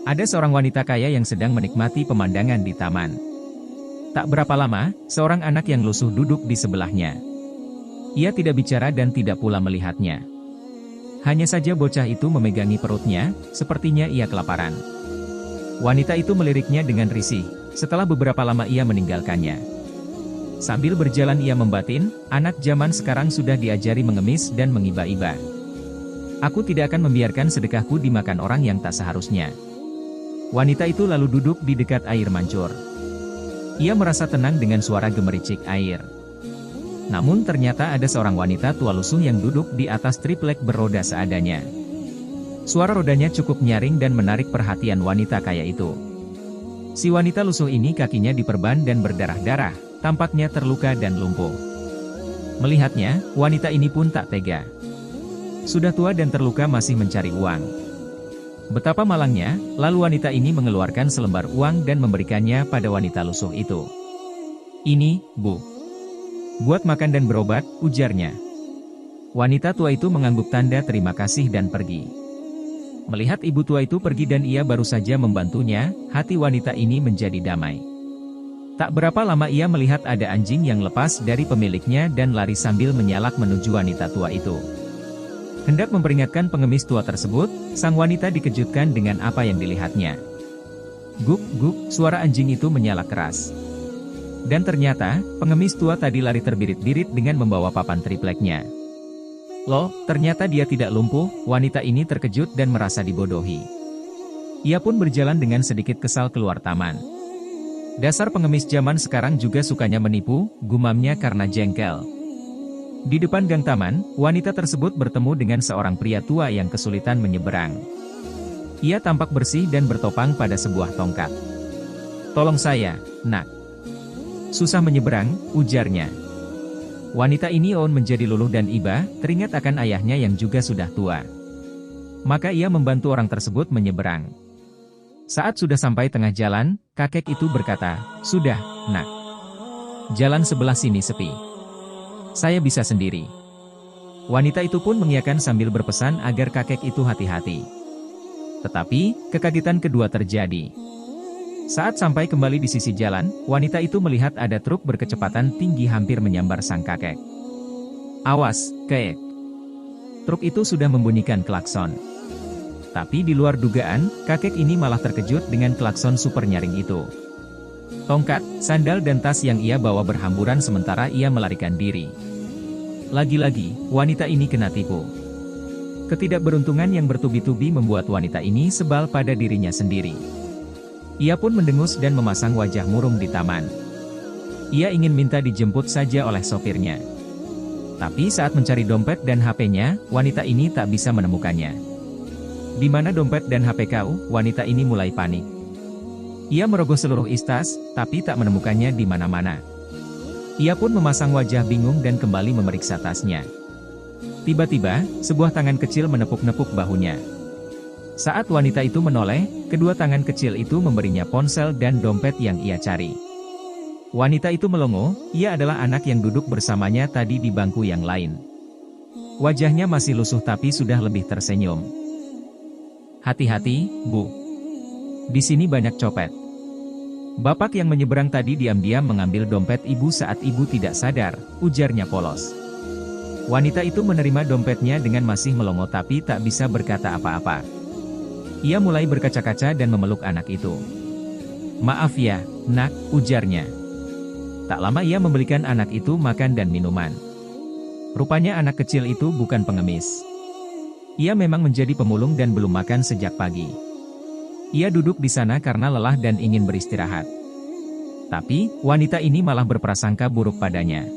Ada seorang wanita kaya yang sedang menikmati pemandangan di taman. Tak berapa lama, seorang anak yang lusuh duduk di sebelahnya. Ia tidak bicara dan tidak pula melihatnya. Hanya saja bocah itu memegangi perutnya, sepertinya ia kelaparan. Wanita itu meliriknya dengan risih, setelah beberapa lama ia meninggalkannya. Sambil berjalan ia membatin, anak zaman sekarang sudah diajari mengemis dan mengiba-iba. Aku tidak akan membiarkan sedekahku dimakan orang yang tak seharusnya. Wanita itu lalu duduk di dekat air mancur. Ia merasa tenang dengan suara gemericik air. Namun ternyata ada seorang wanita tua lusuh yang duduk di atas triplek beroda seadanya. Suara rodanya cukup nyaring dan menarik perhatian wanita kaya itu. Si wanita lusuh ini kakinya diperban dan berdarah-darah, tampaknya terluka dan lumpuh. Melihatnya, wanita ini pun tak tega. Sudah tua dan terluka masih mencari uang. Betapa malangnya, lalu wanita ini mengeluarkan selembar uang dan memberikannya pada wanita lusuh itu. "Ini, Bu. Buat makan dan berobat," ujarnya. Wanita tua itu mengangguk tanda terima kasih dan pergi. Melihat ibu tua itu pergi dan ia baru saja membantunya, hati wanita ini menjadi damai. Tak berapa lama ia melihat ada anjing yang lepas dari pemiliknya dan lari sambil menyalak menuju wanita tua itu. Hendak memperingatkan pengemis tua tersebut, sang wanita dikejutkan dengan apa yang dilihatnya. Guk, guk, suara anjing itu menyalak keras. Dan ternyata, pengemis tua tadi lari terbirit-birit dengan membawa papan tripleknya. Loh, ternyata dia tidak lumpuh, wanita ini terkejut dan merasa dibodohi. Ia pun berjalan dengan sedikit kesal keluar taman. Dasar pengemis zaman sekarang juga sukanya menipu, gumamnya karena jengkel. Di depan gang taman, wanita tersebut bertemu dengan seorang pria tua yang kesulitan menyeberang. Ia tampak bersih dan bertopang pada sebuah tongkat. "Tolong saya, Nak. Susah menyeberang," ujarnya. Wanita ini menjadi luluh dan iba, teringat akan ayahnya yang juga sudah tua. Maka ia membantu orang tersebut menyeberang. Saat sudah sampai tengah jalan, kakek itu berkata, "Sudah, Nak. Jalan sebelah sini sepi. Saya bisa sendiri." Wanita itu pun mengiyakan sambil berpesan agar kakek itu hati-hati. Tetapi, kekagetan kedua terjadi. Saat sampai kembali di sisi jalan, wanita itu melihat ada truk berkecepatan tinggi hampir menyambar sang kakek. "Awas, kek!" Truk itu sudah membunyikan klakson. Tapi di luar dugaan, kakek ini malah terkejut dengan klakson super nyaring itu. Tongkat, sandal dan tas yang ia bawa berhamburan sementara ia melarikan diri. Lagi-lagi, wanita ini kena tipu. Ketidakberuntungan yang bertubi-tubi membuat wanita ini sebal pada dirinya sendiri. Ia pun mendengus dan memasang wajah murung di taman. Ia ingin minta dijemput saja oleh sopirnya. Tapi saat mencari dompet dan HP-nya, wanita ini tak bisa menemukannya. "Di mana dompet dan HP kau?" Wanita ini mulai panik. Ia merogoh seluruh istas, tapi tak menemukannya di mana-mana. Ia pun memasang wajah bingung dan kembali memeriksa tasnya. Tiba-tiba, sebuah tangan kecil menepuk-nepuk bahunya. Saat wanita itu menoleh, kedua tangan kecil itu memberinya ponsel dan dompet yang ia cari. Wanita itu melongo, ia adalah anak yang duduk bersamanya tadi di bangku yang lain. Wajahnya masih lusuh tapi sudah lebih tersenyum. "Hati-hati, Bu. Di sini banyak copet." Bapak yang menyeberang tadi diam-diam mengambil dompet ibu saat ibu tidak sadar, ujarnya polos. Wanita itu menerima dompetnya dengan masih melongo tapi tak bisa berkata apa-apa. Ia mulai berkaca-kaca dan memeluk anak itu. "Maaf ya, Nak," ujarnya. Tak lama ia membelikan anak itu makan dan minuman. Rupanya anak kecil itu bukan pengemis. Ia memang menjadi pemulung dan belum makan sejak pagi. Ia duduk di sana karena lelah dan ingin beristirahat. Tapi, wanita ini malah berprasangka buruk padanya.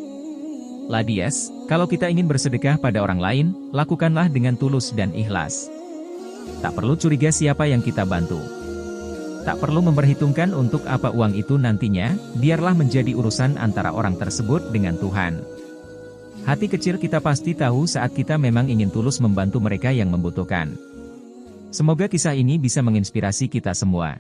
"Ladies, kalau kita ingin bersedekah pada orang lain, lakukanlah dengan tulus dan ikhlas. Tak perlu curiga siapa yang kita bantu. Tak perlu memperhitungkan untuk apa uang itu nantinya, biarlah menjadi urusan antara orang tersebut dengan Tuhan. Hati kecil kita pasti tahu saat kita memang ingin tulus membantu mereka yang membutuhkan." Semoga kisah ini bisa menginspirasi kita semua.